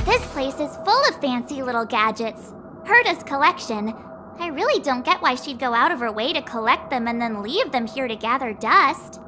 This place is full of fancy little gadgets. Herta's collection. I really don't get why she'd go out of her way to collect them and then leave them here to gather dust.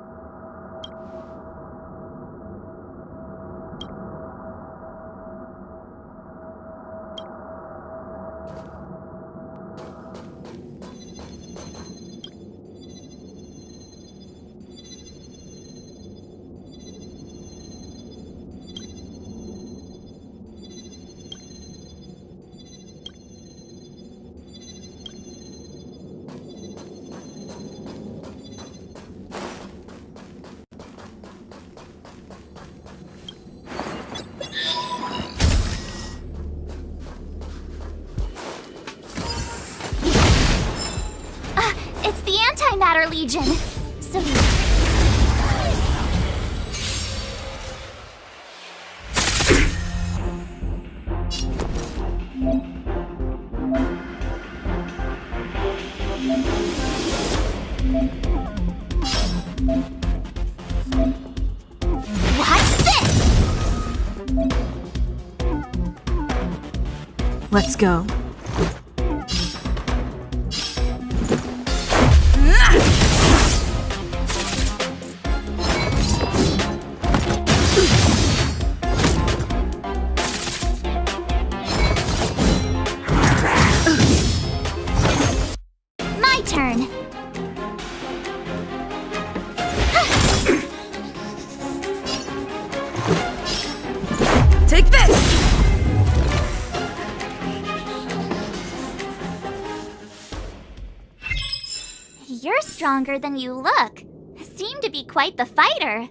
It's the Antimatter Legion. So what's this? Let's go. My turn. Take this! You're stronger than you look. Seem to be quite the fighter.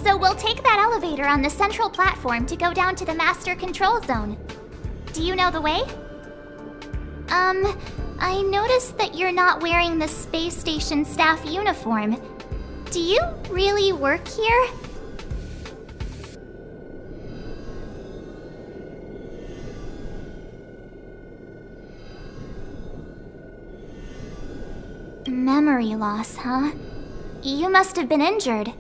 So we'll take that elevator on the central platform to go down to the master control zone. Do you know the way? I noticed that you're not wearing the space station staff uniform. Do you really work here? Memory loss, huh? You must have been injured.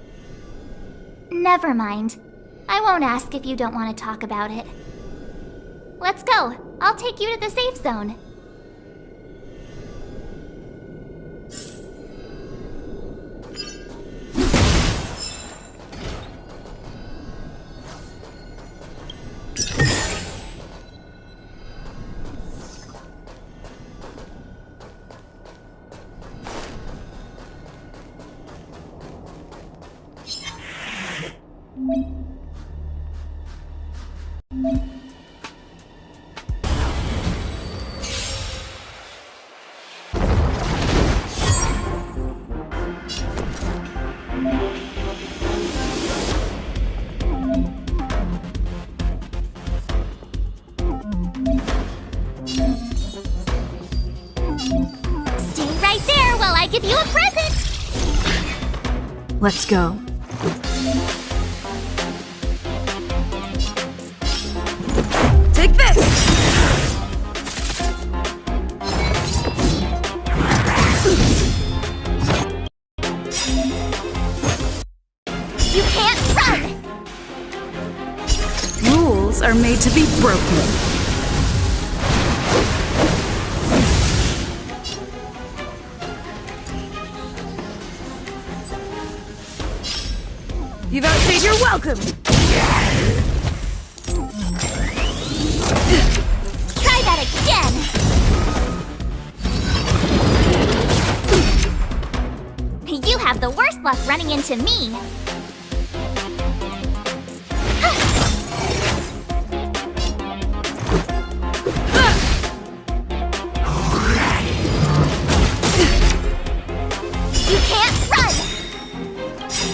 Never mind. I won't ask if you don't want to talk about it. Let's go. I'll take you to the safe zone. Give you a present! Let's go. Take this! Rules are made to be broken. You've outstayed your welcome! Try that again! You have the worst luck running into me! You can't run!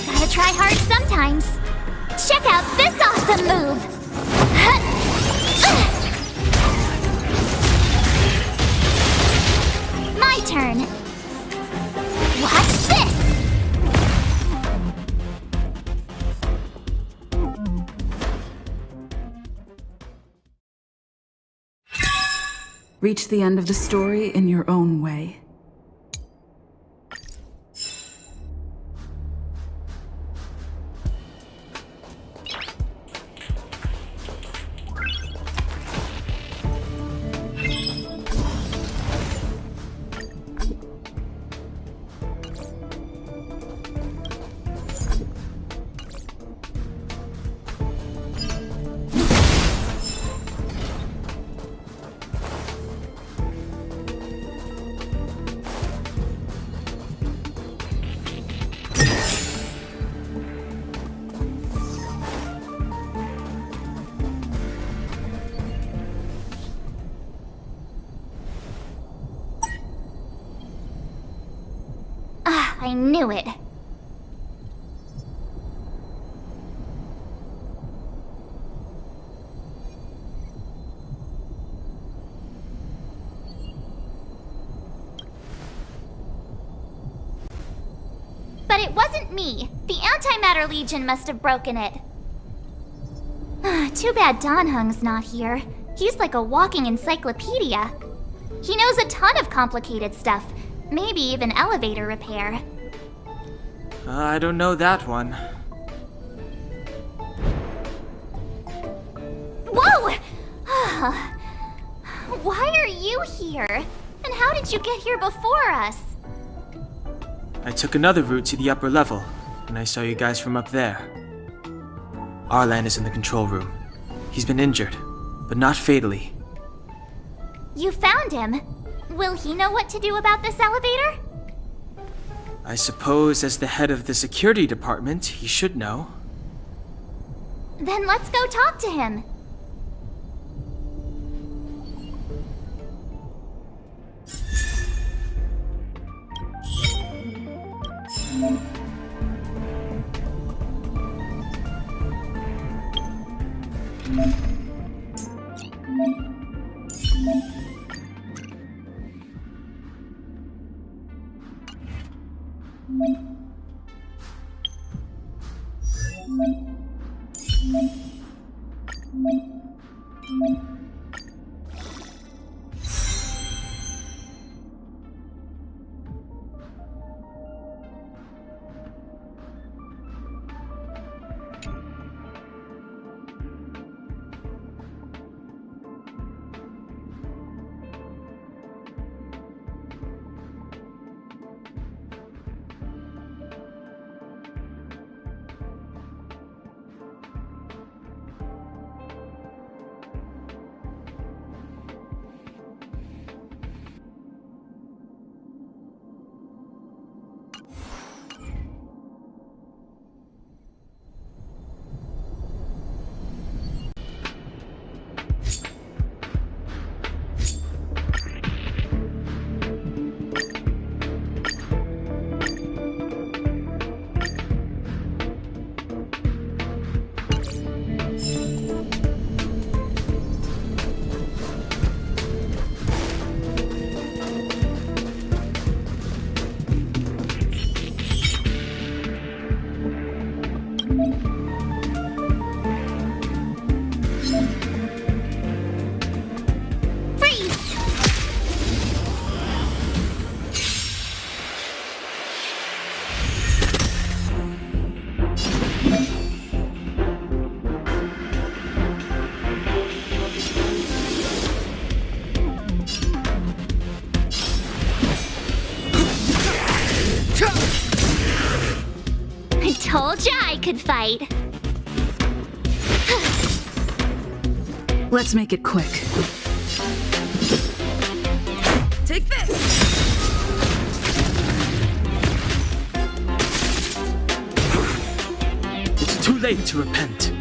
Gotta try hard sometimes. Check out this awesome move! My turn. Watch this! Reach the end of the story in your own way. I knew it. But it wasn't me. The Antimatter Legion must have broken it. Too bad Danhung's not here. He's like a walking encyclopedia. He knows a ton of complicated stuff. Maybe even elevator repair. I don't know that one. Whoa! Why are you here? And how did you get here before us? I took another route to the upper level, and I saw you guys from up there. Arlan is in the control room. He's been injured, but not fatally. You found him. Will he know what to do about this elevator? I suppose as the head of the security department, he should know. Then let's go talk to him. Told ya I could fight. Let's make it quick. Take this! It's too late to repent.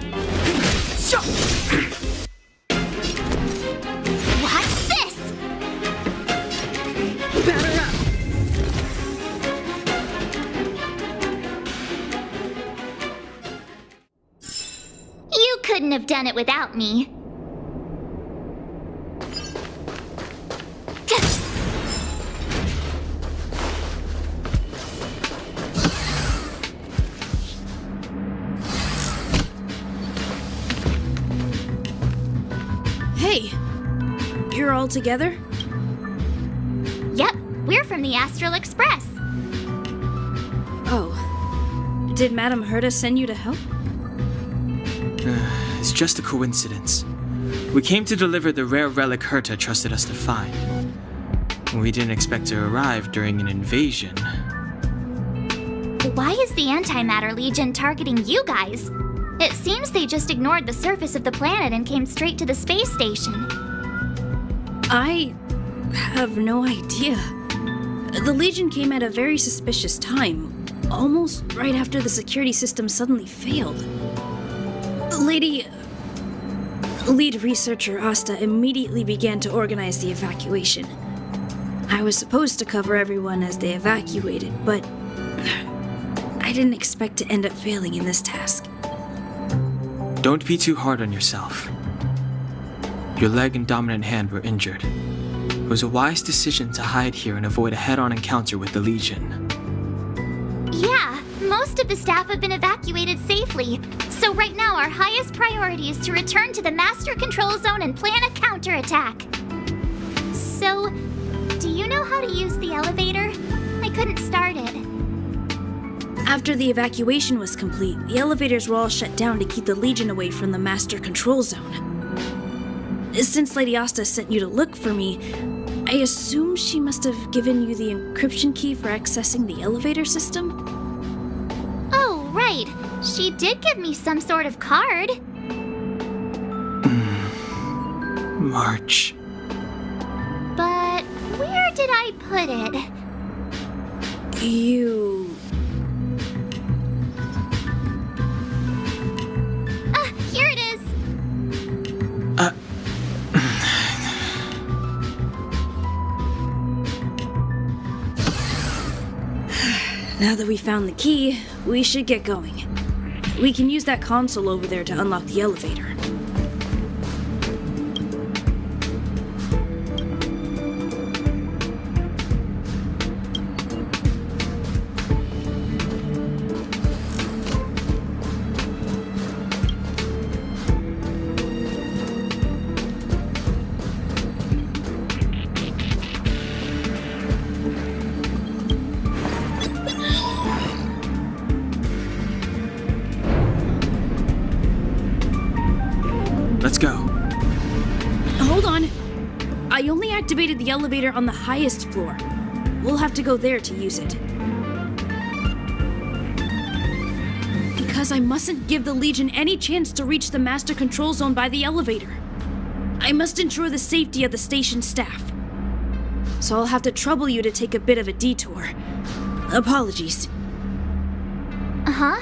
What's this? Batter up! You couldn't have done it without me. Hey, you're all together? Yep, we're from the Astral Express. Oh, did Madame Herta send you to help? It's just a coincidence. We came to deliver the rare relic Herta trusted us to find. We didn't expect to arrive during an invasion. Why is the Antimatter Legion targeting you guys? It seems they just ignored the surface of the planet and came straight to the space station. I have no idea. The Legion came at a very suspicious time, almost right after the security system suddenly failed. Lead researcher Asta immediately began to organize the evacuation. I was supposed to cover everyone as they evacuated, but I didn't expect to end up failing in this task. Don't be too hard on yourself. Your leg and dominant hand were injured. It was a wise decision to hide here and avoid a head-on encounter with the Legion. Yeah, most of the staff have been evacuated safely. So right now our highest priority is to return to the Master Control Zone and plan a counterattack. So, do you know how to use the elevator? I couldn't start it. After the evacuation was complete, the elevators were all shut down to keep the Legion away from the Master Control Zone. Since Lady Asta sent you to look for me, I assume she must have given you the encryption key for accessing the elevator system? Oh, right. She did give me some sort of card. March. But where did I put it? Here it is. Now that we found the key, we should get going. We can use that console over there to unlock the elevator. Let's go. Hold on. I only activated the elevator on the highest floor. We'll have to go there to use it. Because I mustn't give the Legion any chance to reach the Master Control Zone by the elevator. I must ensure the safety of the station staff. So I'll have to trouble you to take a bit of a detour. Apologies. Huh?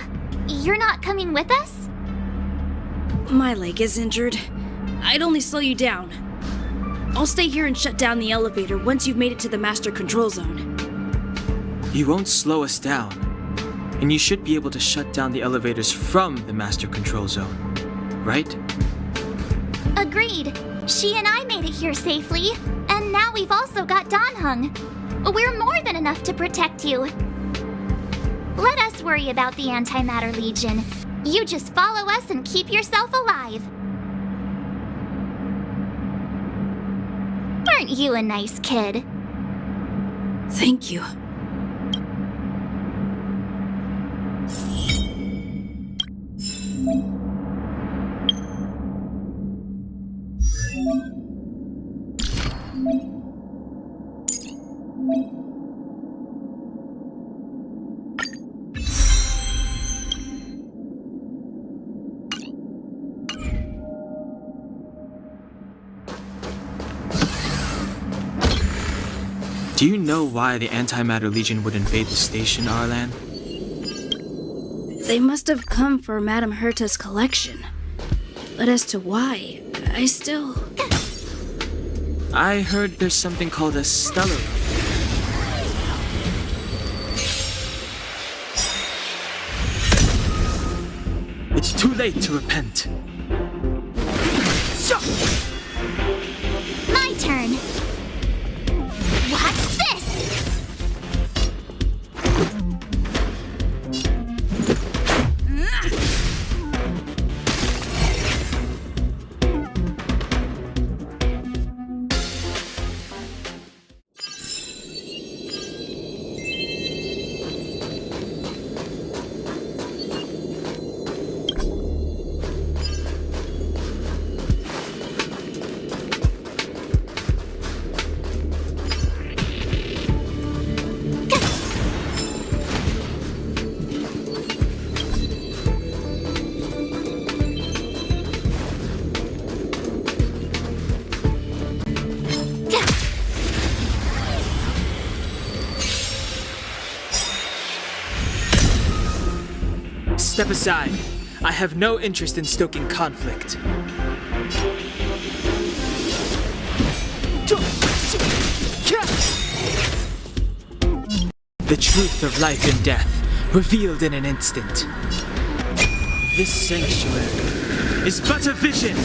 You're not coming with us? My leg is injured. I'd only slow you down. I'll stay here and shut down the elevator once you've made it to the Master Control Zone. You won't slow us down. And you should be able to shut down the elevators from the Master Control Zone, right? Agreed. She and I made it here safely. And now we've also got Danhung. We're more than enough to protect you. Let us worry about the Antimatter Legion. You just follow us and keep yourself alive. Aren't you a nice kid? Thank you. Do you know why the Antimatter Legion would invade the station, Arlan? They must have come for Madame Herta's collection. But as to why, I still... I heard there's something called a stellar. It's too late to repent. My turn. What's this? Step aside. I have no interest in stoking conflict. The truth of life and death, revealed in an instant. This sanctuary is but a vision.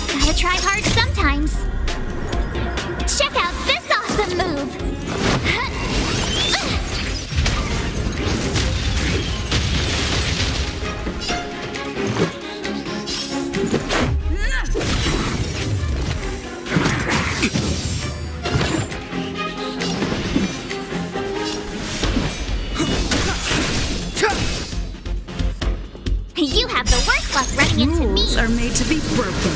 Gotta try hard sometimes. Check out this awesome move! You have the worst luck running into me! Rules are made to be broken.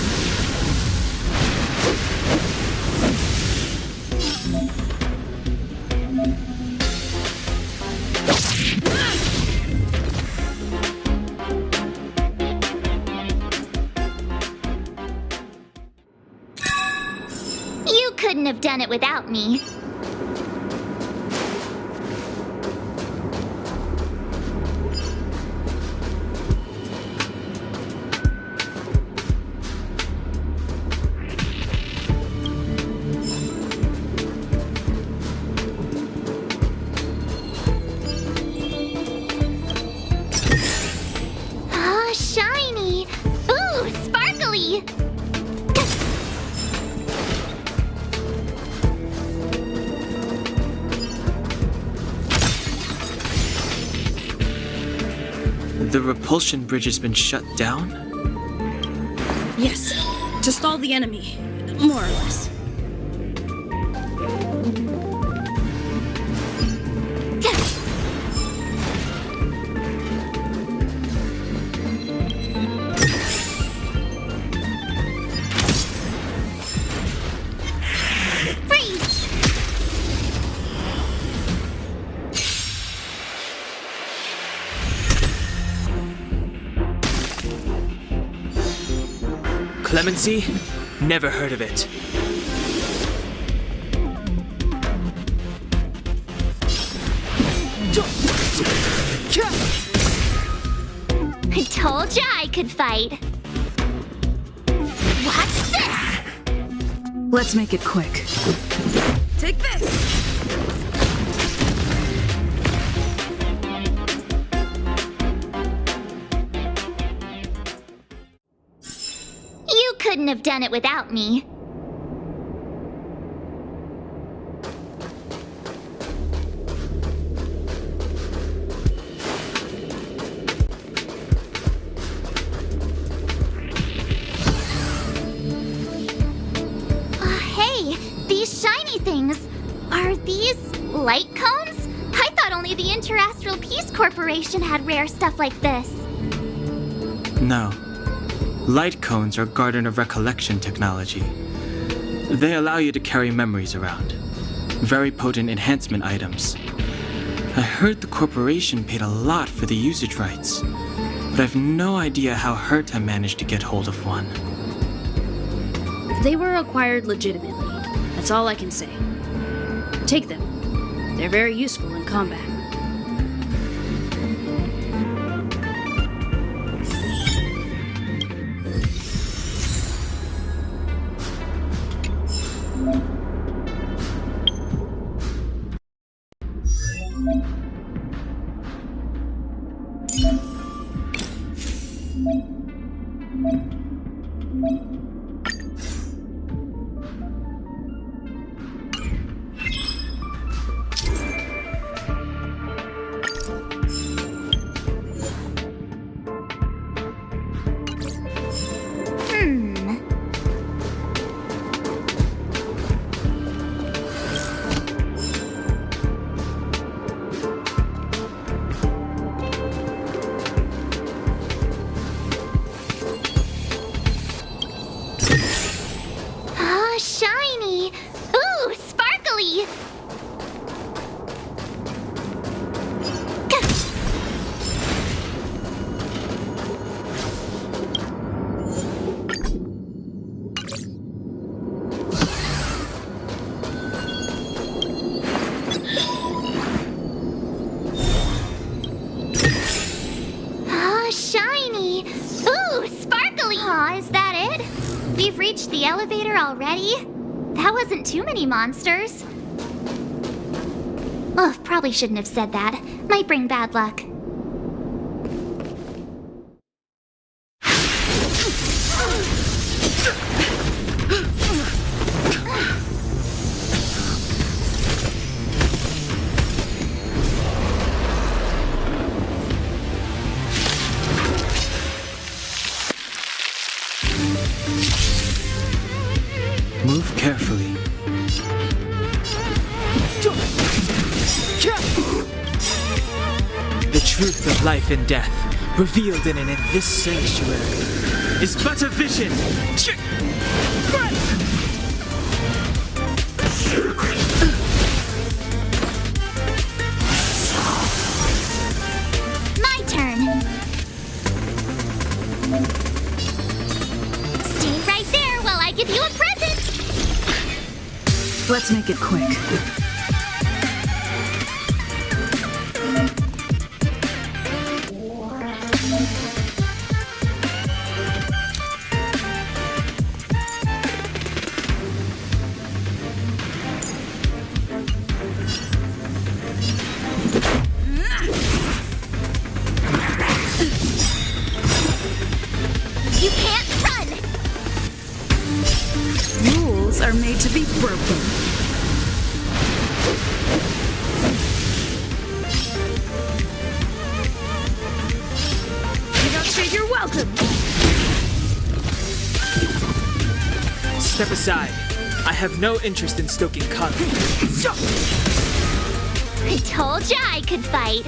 You couldn't have done it without me. Ah, shiny! Ooh, sparkly! The repulsion bridge has been shut down? Yes, to stall the enemy, more or less. Freeze! Clemency? Never heard of it. I told ya I could fight. What's this? Let's make it quick. Take this! You couldn't have done it without me. Hey, these shiny things. Are these light cones? I thought only the Interastral Peace Corporation had rare stuff like this. No. Light cones are Garden of Recollection technology. They allow you to carry memories around. Very potent enhancement items. I heard the corporation paid a lot for the usage rights. but I've no idea how Herta managed to get hold of one. They were acquired legitimately. That's all I can say. Take them. They're very useful in combat. Shiny! Ooh, sparkly! Shiny! Ooh, sparkly! Aw, is that it? We've reached the elevator already? That wasn't too many monsters. Oh, probably shouldn't have said that. Might bring bad luck. Move carefully. The truth of life and death, revealed in and in this sanctuary, is but a vision. My turn. Stay right there while I give you a present. Let's make it quick. You can't run! Rules are made to be broken. You don't say you're welcome! Step aside. I have no interest in stoking conflict. I told ya I could fight.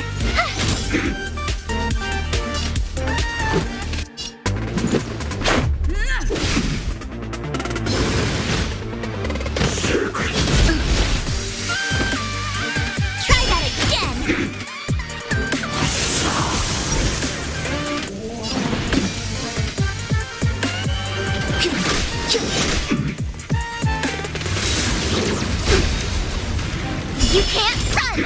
Try that again! You can't run!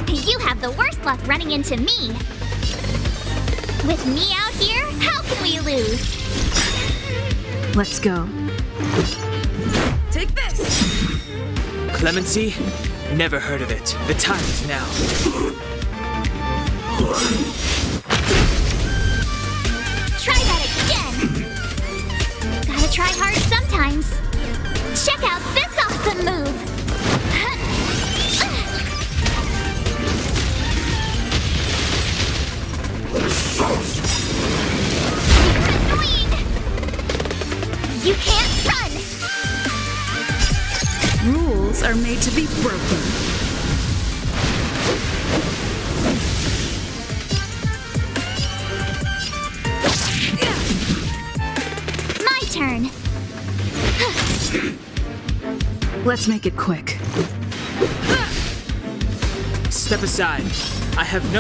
You have the worst luck running into me. With me out here, how can we lose? Let's go. Take this! Clemency? Never heard of it. The time is now. Try that again! Gotta try hard sometimes. Check out this awesome move! You're annoying! You can't run! Rules are made to be broken. My turn. Let's make it quick. Step aside. I have no...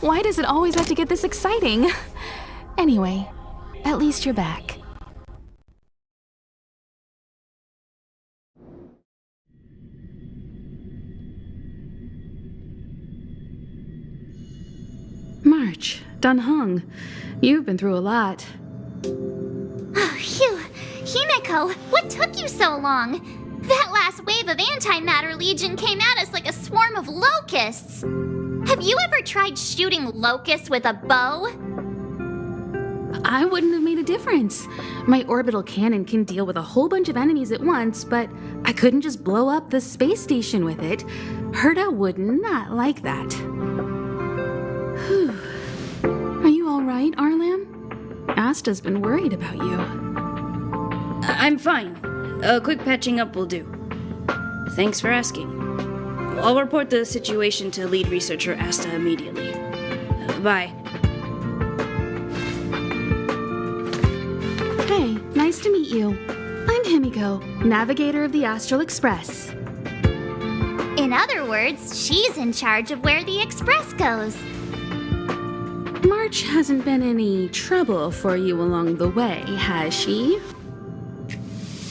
Why does it always have to get this exciting? Anyway, at least you're back. March, Dunhung, you've been through a lot. Oh, phew. Himeko, what took you so long? That last wave of antimatter legion came at us like a swarm of locusts. Have you ever tried shooting locusts with a bow? I wouldn't have made a difference. My orbital cannon can deal with a whole bunch of enemies at once, but I couldn't just blow up the space station with it. Herta would not like that. Whew. Are you all right, Arlam? Asta's been worried about you. I'm fine. A quick patching up will do. Thanks for asking. I'll report the situation to lead researcher Asta immediately. Bye. Hey, nice to meet you. I'm Himiko, navigator of the Astral Express. In other words, she's in charge of where the express goes. March hasn't been any trouble for you along the way, has she?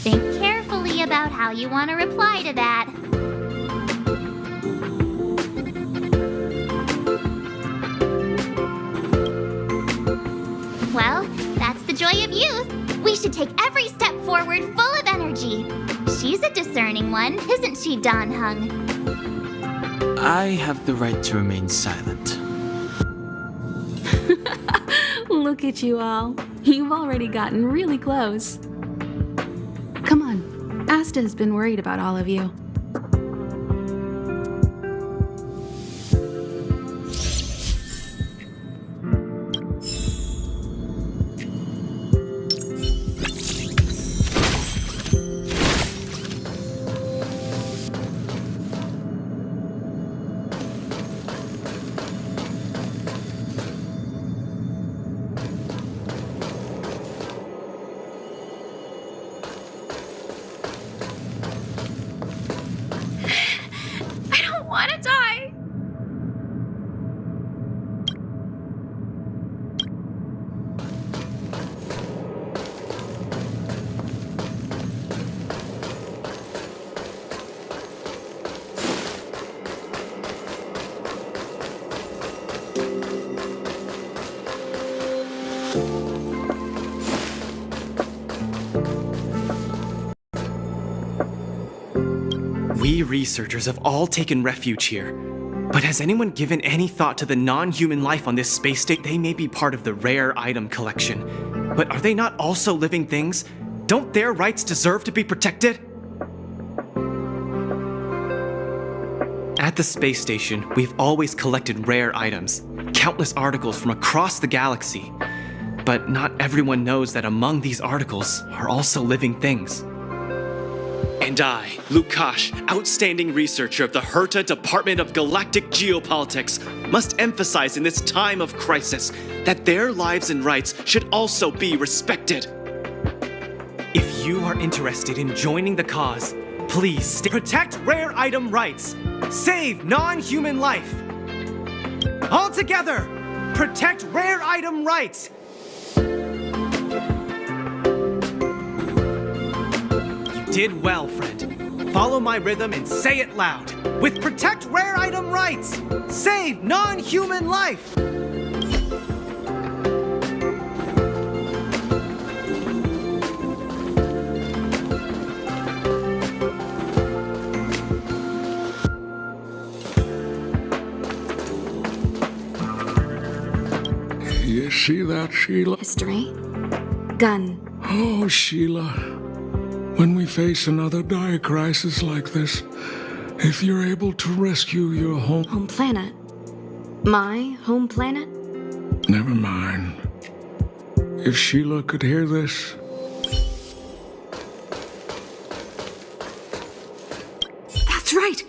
Think carefully about how you want to reply to that. Well, that's the joy of youth. We should take every step forward full of energy. She's a discerning one, isn't she, Donhung? I have the right to remain silent. Look at you all. You've already gotten really close. Come on. Asta has been worried about all of you. We researchers have all taken refuge here. But has anyone given any thought to the non-human life on this space station? They may be part of the rare item collection, but are they not also living things? Don't their rights deserve to be protected? At the space station, we've always collected rare items, countless articles from across the galaxy. But not everyone knows that among these articles are also living things. And I, Lukash, outstanding researcher of the Herta Department of Galactic Geopolitics, must emphasize in this time of crisis that their lives and rights should also be respected. If you are interested in joining the cause, please protect rare item rights. Save non-human life. All together, protect rare item rights. Did well, friend. Follow my rhythm and say it loud. With protect rare item rights, save non-human life. that, Sheila? History? Gun. Oh, Sheila. When we face another dire crisis like this, if you're able to rescue your Home planet. My home planet? Never mind. If Sheila could hear this... That's right!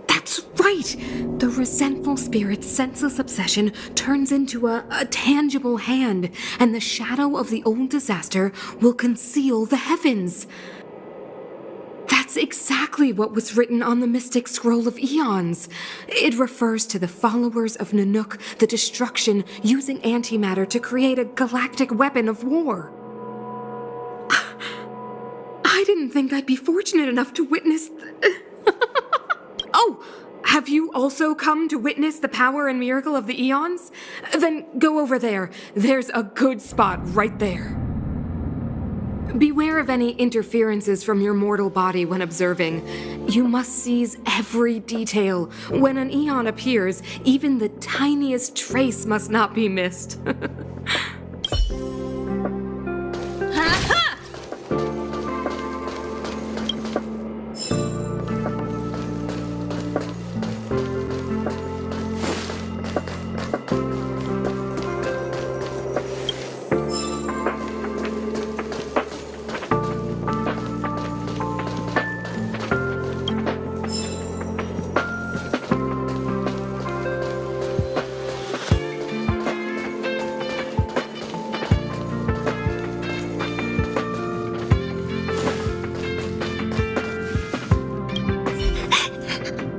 That's right! The resentful spirit's senseless obsession turns into a tangible hand, and the shadow of the old disaster will conceal the heavens. That's exactly what was written on the Mystic Scroll of Eons. It refers to the followers of Nanook, the destruction using antimatter to create a galactic weapon of war. I didn't think I'd be fortunate enough to witness... Oh, have you also come to witness the power and miracle of the Eons? Then go over there. There's a good spot right there. Beware of any interferences from your mortal body when observing. You must seize every detail. When an Eon appears, even the tiniest trace must not be missed.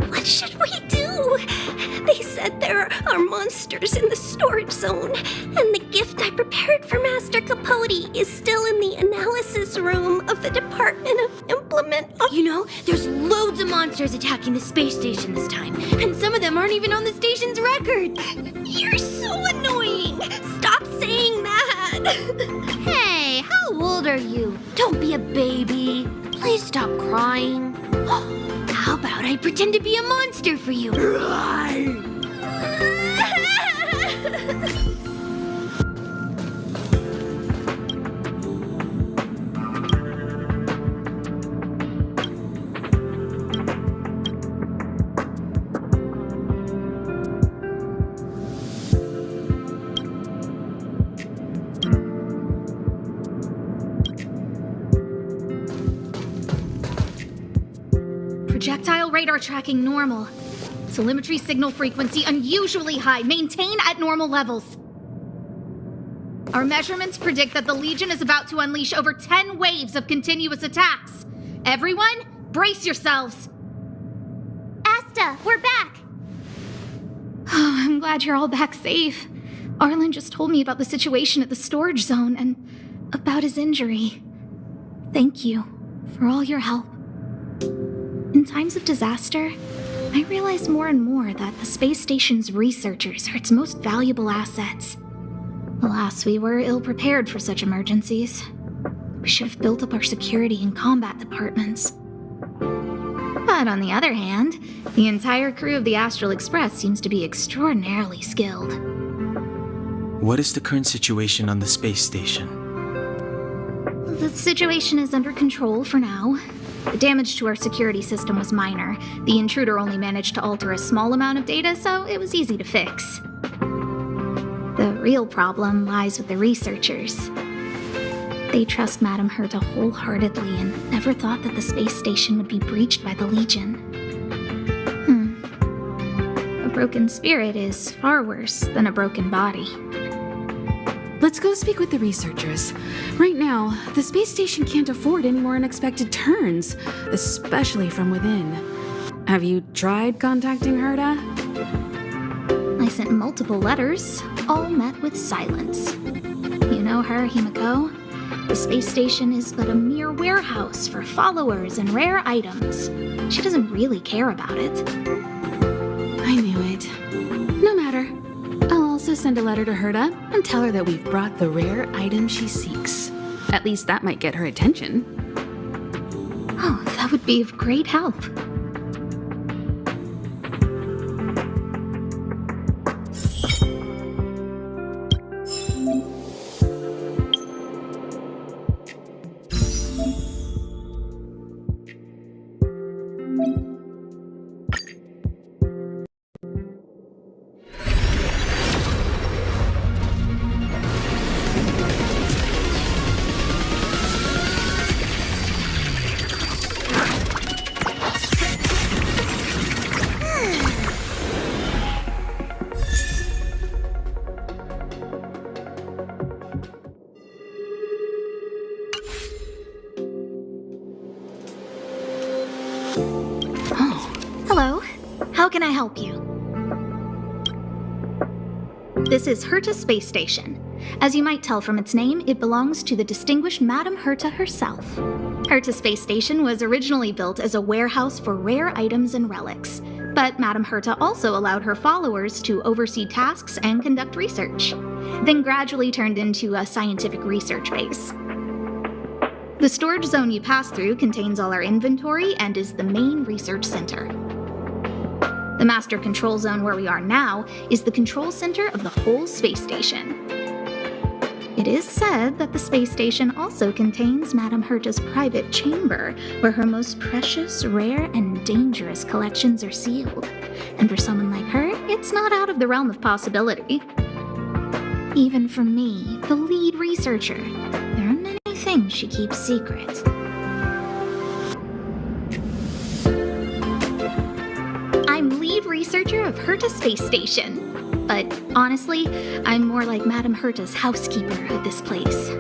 What should we do? They said there are monsters in the storage zone, and the gift I prepared for Master Capote is still in the analysis room of the Department of Implement. You know, there's loads of monsters attacking the space station this time, and some of them aren't even on the station's record. You're so annoying! Stop saying that! Hey, how old are you? Don't be a baby. Please stop crying. How about I pretend to be a monster for you? Projectile radar tracking normal. Telemetry signal frequency unusually high. Maintain at normal levels. Our measurements predict that the Legion is about to unleash over 10 waves of continuous attacks. Everyone, brace yourselves. Asta, we're back! Oh, I'm glad you're all back safe. Arlen just told me about the situation at the storage zone and about his injury. Thank you for all your help. In times of disaster, I realize more and more that the space station's researchers are its most valuable assets. Alas, we were ill-prepared for such emergencies. We should have built up our security and combat departments. But on the other hand, the entire crew of the Astral Express seems to be extraordinarily skilled. What is the current situation on the space station? The situation is under control for now. The damage to our security system was minor. The intruder only managed to alter a small amount of data, so it was easy to fix. The real problem lies with the researchers. They trust Madame Herta wholeheartedly and never thought that the space station would be breached by the Legion. A broken spirit is far worse than a broken body. Let's go speak with the researchers. Right now, the space station can't afford any more unexpected turns, especially from within. Have you tried contacting Herta? I sent multiple letters, all met with silence. You know her, Himiko? The space station is but a mere warehouse for followers and rare items. She doesn't really care about it. I knew it. No matter. I'll also send a letter to Herta and tell her that we've brought the rare item she seeks. At least that might get her attention. Oh, that would be of great help. Oh, Hello. How can I help you? This is Herta Space Station. As you might tell from its name, it belongs to the distinguished Madame Herta herself. Herta Space Station was originally built as a warehouse for rare items and relics, but Madame Herta also allowed her followers to oversee tasks and conduct research, then gradually turned into a scientific research base. The storage zone you pass through contains all our inventory and is the main research center. The master control zone where we are now is the control center of the whole space station. It is said that the space station also contains Madame Herta's private chamber, where her most precious, rare, and dangerous collections are sealed. And for someone like her, it's not out of the realm of possibility. Even for me, the lead researcher, there are many things she keeps secret. I'm lead researcher of Herta Space Station. But honestly, I'm more like Madame Herta's housekeeper of this place.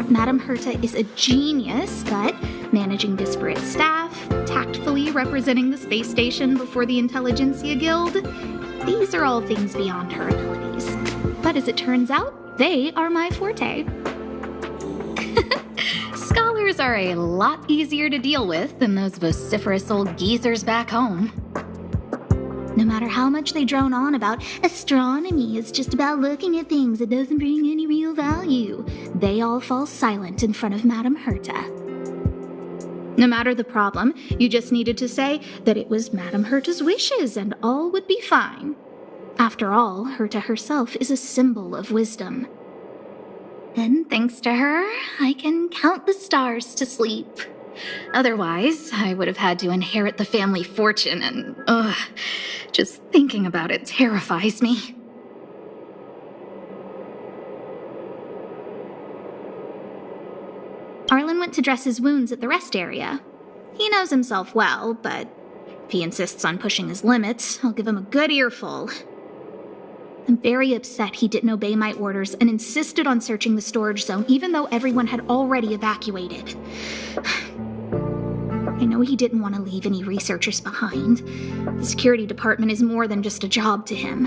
Madame Herta is a genius, but managing disparate staff, tactfully representing the space station before the Intelligentsia Guild, these are all things beyond her abilities. But as it turns out, they are my forte. Scholars are a lot easier to deal with than those vociferous old geezers back home. No matter how much they drone on about astronomy is just about looking at things that doesn't bring any real value, they all fall silent in front of Madame Herta. No matter the problem, you just needed to say that it was Madame Herta's wishes and all would be fine. After all, Herta herself is a symbol of wisdom. And thanks to her, I can count the stars to sleep. Otherwise, I would have had to inherit the family fortune and, just thinking about it terrifies me. Arlen went to dress his wounds at the rest area. He knows himself well, but if he insists on pushing his limits, I'll give him a good earful. I'm very upset he didn't obey my orders and insisted on searching the storage zone even though everyone had already evacuated. I know he didn't want to leave any researchers behind. The security department is more than just a job to him.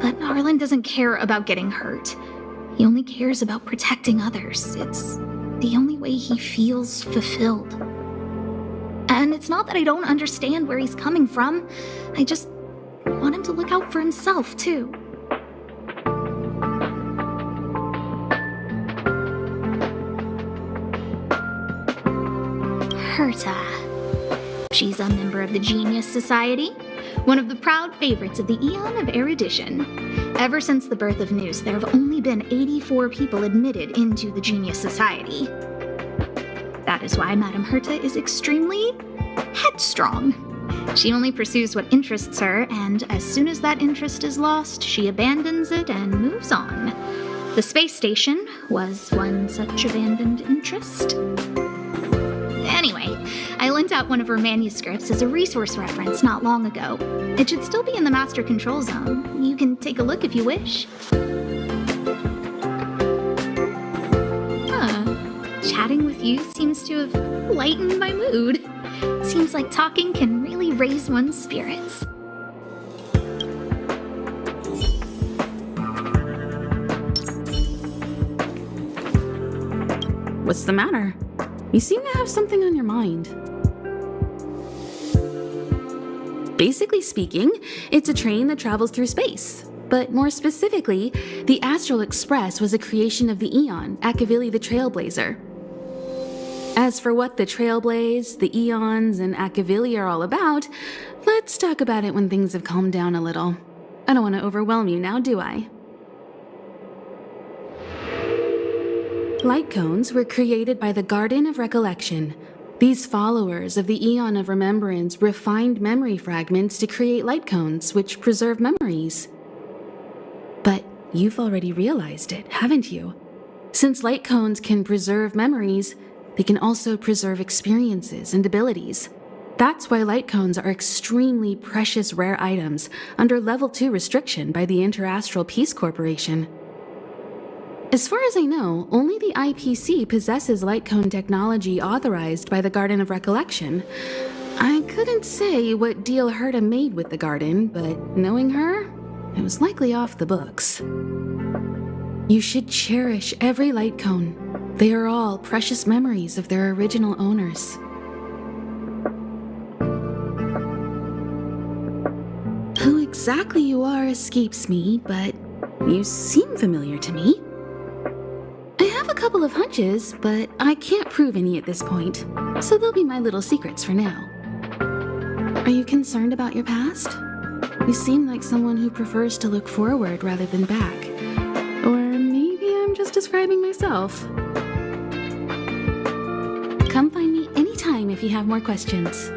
But Arlen doesn't care about getting hurt. He only cares about protecting others. It's the only way he feels fulfilled. And it's not that I don't understand where he's coming from. I just want him to look out for himself, too. Herta. She's a member of the Genius Society, one of the proud favorites of the Eon of Erudition. Ever since the birth of News, there have only been 84 people admitted into the Genius Society. That is why Madame Herta is extremely headstrong. She only pursues what interests her, and as soon as that interest is lost, she abandons it and moves on. The space station was one such abandoned interest. Anyway, I lent out one of her manuscripts as a resource reference not long ago. It should still be in the master control zone. You can take a look if you wish. Chatting with you seems to have lightened my mood. Seems like talking can really raise one's spirits. what's the matter? You seem to have something on your mind. Basically speaking, it's a train that travels through space. But more specifically, the Astral Express was a creation of the Eon, Akavili the Trailblazer. As for what the Trailblaze, the Eons, and Akavili are all about, let's talk about it when things have calmed down a little. I don't want to overwhelm you now, do I? Light cones were created by the Garden of Recollection. These followers of the Eon of Remembrance refined memory fragments to create light cones, which preserve memories. But you've already realized it, haven't you? Since light cones can preserve memories, they can also preserve experiences and abilities. That's why light cones are extremely precious rare items under Level 2 restriction by the Interastral Peace Corporation. As far as I know, only the IPC possesses light cone technology authorized by the Garden of Recollection. I couldn't say what deal Herta made with the Garden, but knowing her, it was likely off the books. You should cherish every light cone. They are all precious memories of their original owners. Who exactly you are escapes me, but you seem familiar to me. I have a couple of hunches, but I can't prove any at this point, so they'll be my little secrets for now. Are you concerned about your past? You seem like someone who prefers to look forward rather than back. Or maybe I'm just describing myself. Come find me anytime if you have more questions.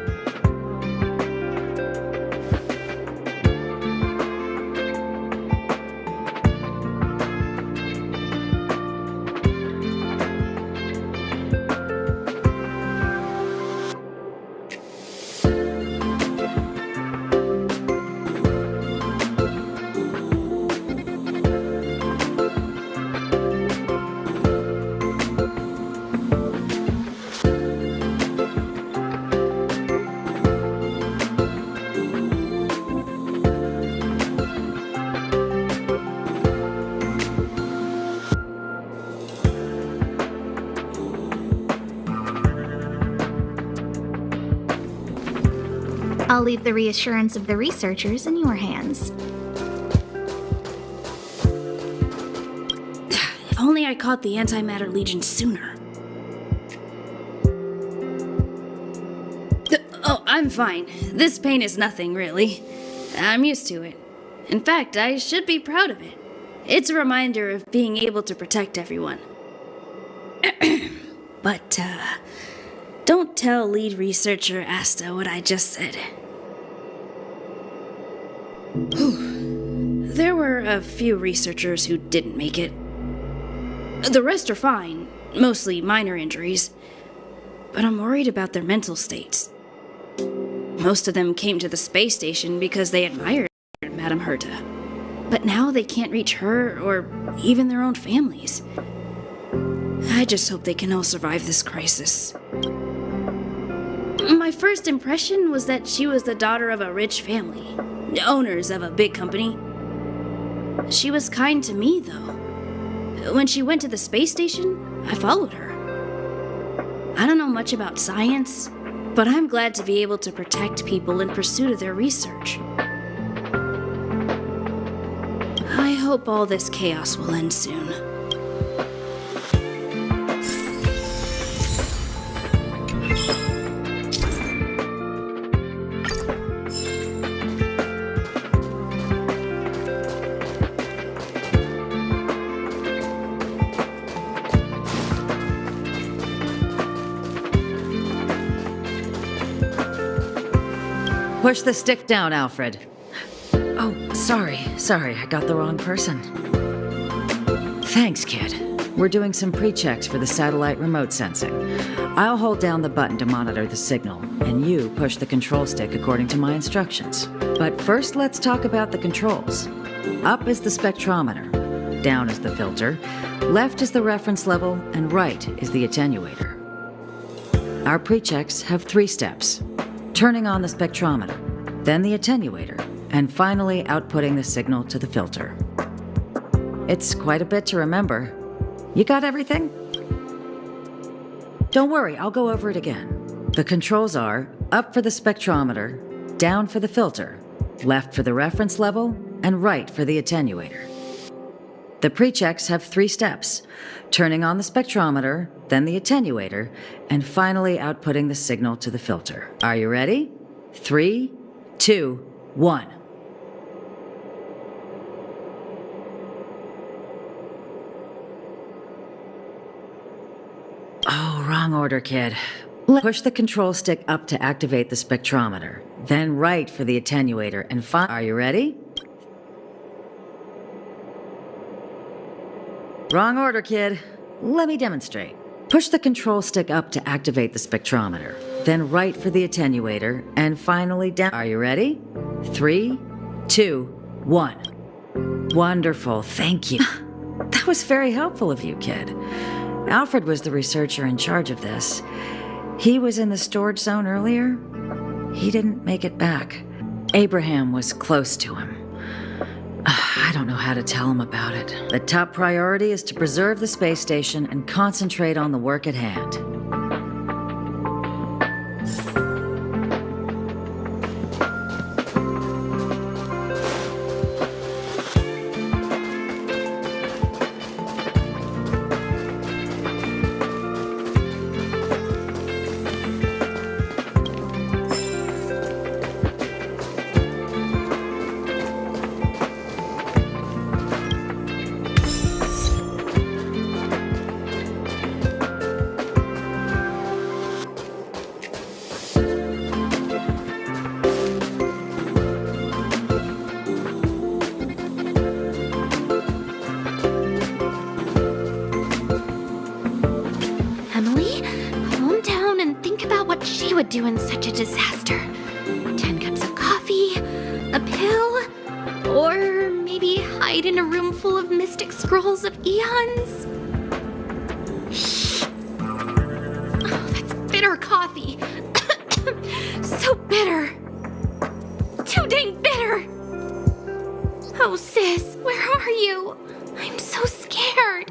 I'll leave the reassurance of the researchers in your hands. If only I caught the Antimatter Legion sooner. Oh, I'm fine. This pain is nothing, really. I'm used to it. In fact, I should be proud of it. It's a reminder of being able to protect everyone. But, don't tell lead researcher Asta what I just said. There were a few researchers who didn't make it. The rest are fine, mostly minor injuries. But I'm worried about their mental states. Most of them came to the space station because they admired Madame Herta. But now they can't reach her or even their own families. I just hope they can all survive this crisis. My first impression was that she was the daughter of a rich family, owners of a big company. She was kind to me, though. When she went to the space station, I followed her. I don't know much about science, but I'm glad to be able to protect people in pursuit of their research. I hope all this chaos will end soon. Push the stick down, Alfred. Oh, sorry, I got the wrong person. Thanks, kid. We're doing some pre-checks for the satellite remote sensing. I'll hold down the button to monitor the signal, and you push the control stick according to my instructions. But first, let's talk about the controls. Up is the spectrometer, down is the filter, left is the reference level, and right is the attenuator. Our pre-checks have 3 steps. Turning on the spectrometer, then the attenuator, and finally outputting the signal to the filter. It's quite a bit to remember. You got everything? Don't worry, I'll go over it again. The controls are up for the spectrometer, down for the filter, left for the reference level, and right for the attenuator. The pre-checks have 3 steps. Turning on the spectrometer, then the attenuator, and finally outputting the signal to the filter. Are you ready? 3, 2, 1. Oh, wrong order, kid. Push the control stick up to activate the spectrometer, then right for the attenuator, and Are you ready? Wrong order, kid. Let me demonstrate. Push the control stick up to activate the spectrometer, then right for the attenuator, and finally down. Are you ready? 3, 2, 1. Wonderful, thank you. That was very helpful of you, kid. Alfred was the researcher in charge of this. He was in the storage zone earlier. He didn't make it back. Abraham was close to him. I don't know how to tell him about it. The top priority is to preserve the space station and concentrate on the work at hand. She would do in such a disaster. 10 cups of coffee, a pill, or maybe hide in a room full of mystic scrolls of eons. Oh, that's bitter coffee. So bitter. Too dang bitter. Oh, sis, where are you? I'm so scared.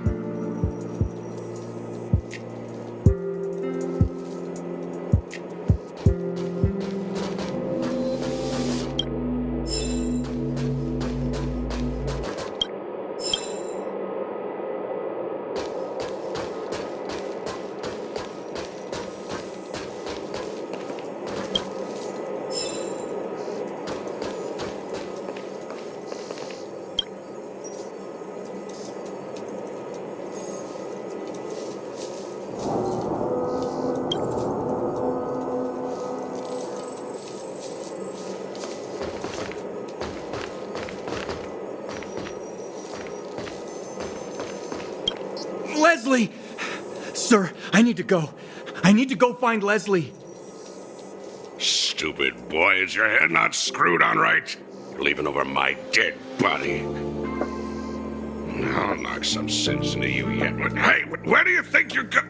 Leslie! Sir, I need to go. I need to go find Leslie. Stupid boy, is your head not screwed on right? You're leaving over my dead body. I'll knock some sense into you yet. Hey, where do you think you're going?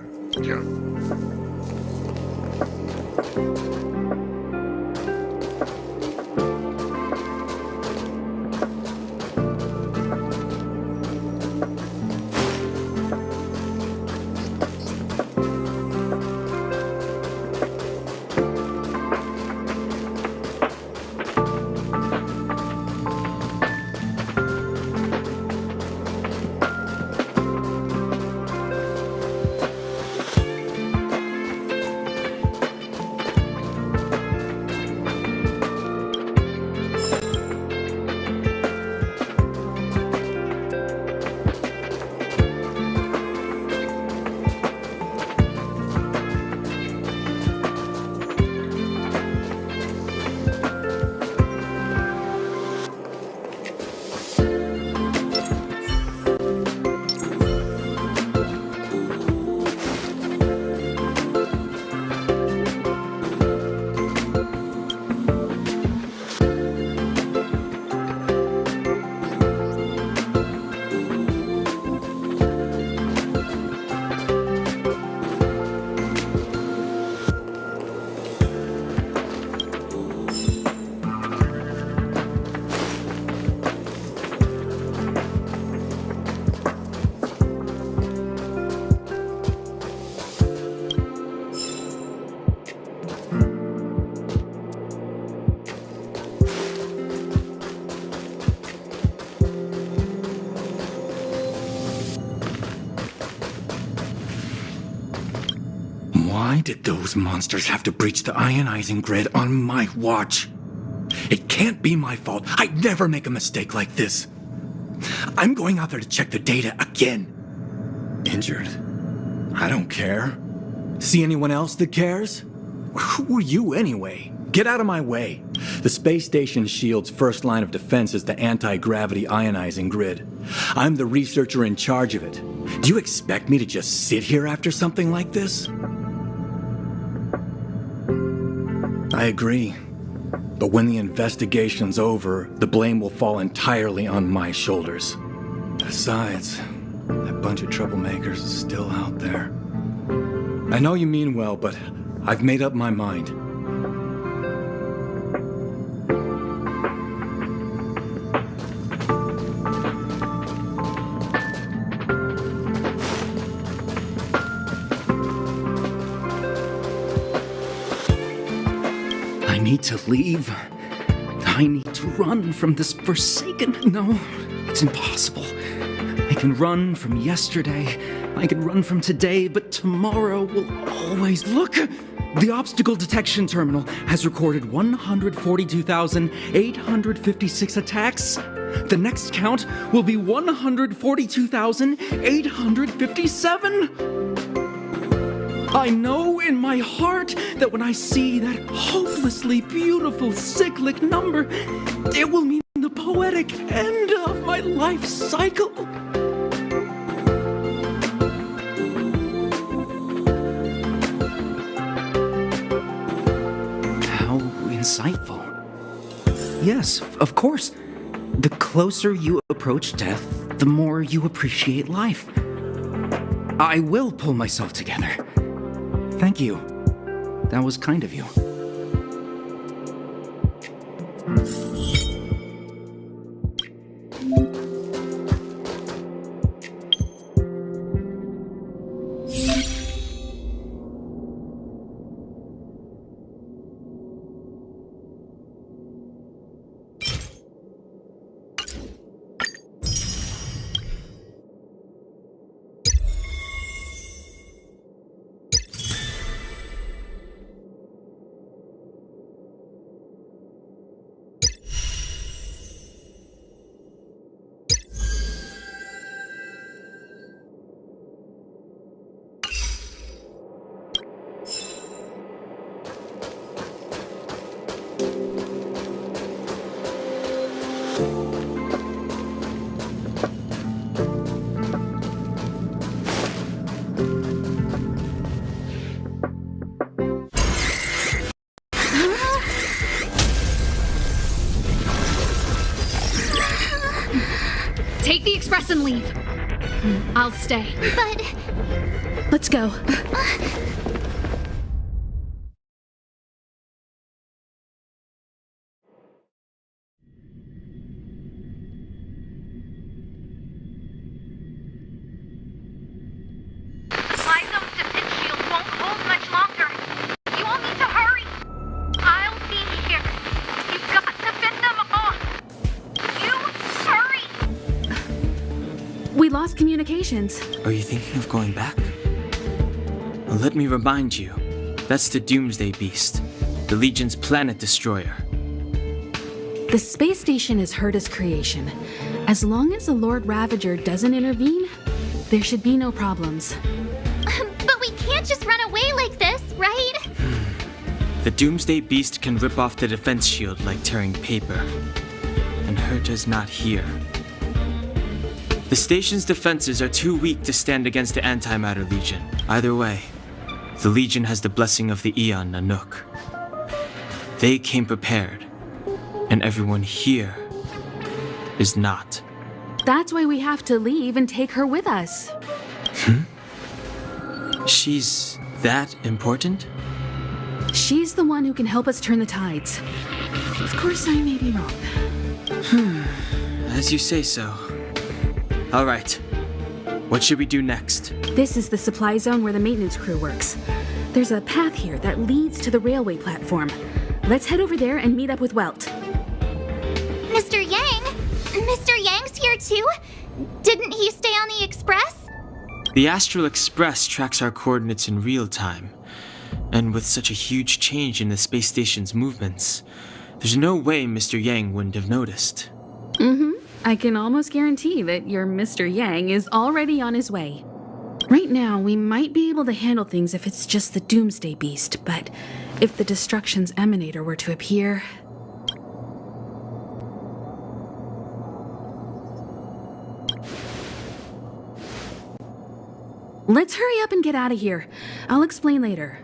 Why did those monsters have to breach the ionizing grid on my watch? It can't be my fault. I'd never make a mistake like this. I'm going out there to check the data again. Injured? I don't care. See anyone else that cares? Who are you anyway? Get out of my way. The space station shield's first line of defense is the anti-gravity ionizing grid. I'm the researcher in charge of it. Do you expect me to just sit here after something like this? I agree. But when the investigation's over, the blame will fall entirely on my shoulders. Besides, That bunch of troublemakers is still out there. I know you mean well, but I've made up my mind. I need to leave. I need to run from this forsaken... No, it's impossible. I can run from yesterday. I can run from today, but tomorrow will always... Look! The obstacle detection terminal has recorded 142,856 attacks. The next count will be 142,857. I know in my heart that when I see that hopelessly beautiful cyclic number, it will mean the poetic end of my life cycle. How insightful. Yes, of course. The closer you approach death, the more you appreciate life. I will pull myself together. Thank you. That was kind of you. Take the express and leave. I'll stay. But... Let's go. My zone's defense shield won't hold much longer. You all need to hurry. I'll be here. You've got to fend them off. You hurry. We lost communications. Are you thinking of going back? Well, let me remind you, that's the Doomsday Beast, the Legion's planet destroyer. The space station is Herta's creation. As long as the Lord Ravager doesn't intervene, there should be no problems. But we can't just run away like this, right? The Doomsday Beast can rip off the defense shield like tearing paper. And Herta's not here. The station's defenses are too weak to stand against the Antimatter Legion. Either way, the Legion has the blessing of the Aeon Nanook. They came prepared, and everyone here is not. That's why we have to leave and take her with us. She's that important? She's the one who can help us turn the tides. Of course, I may be wrong. As you say so. All right. What should we do next? This is the supply zone where the maintenance crew works. There's a path here that leads to the railway platform. Let's head over there and meet up with Welt. Mr. Yang? Mr. Yang's here too? Didn't he stay on the Express? The Astral Express tracks our coordinates in real time. And with such a huge change in the space station's movements, there's no way Mr. Yang wouldn't have noticed. I can almost guarantee that your Mr. Yang is already on his way. Right now, we might be able to handle things if it's just the Doomsday Beast, but if the Destruction's Emanator were to appear... Let's hurry up and get out of here. I'll explain later.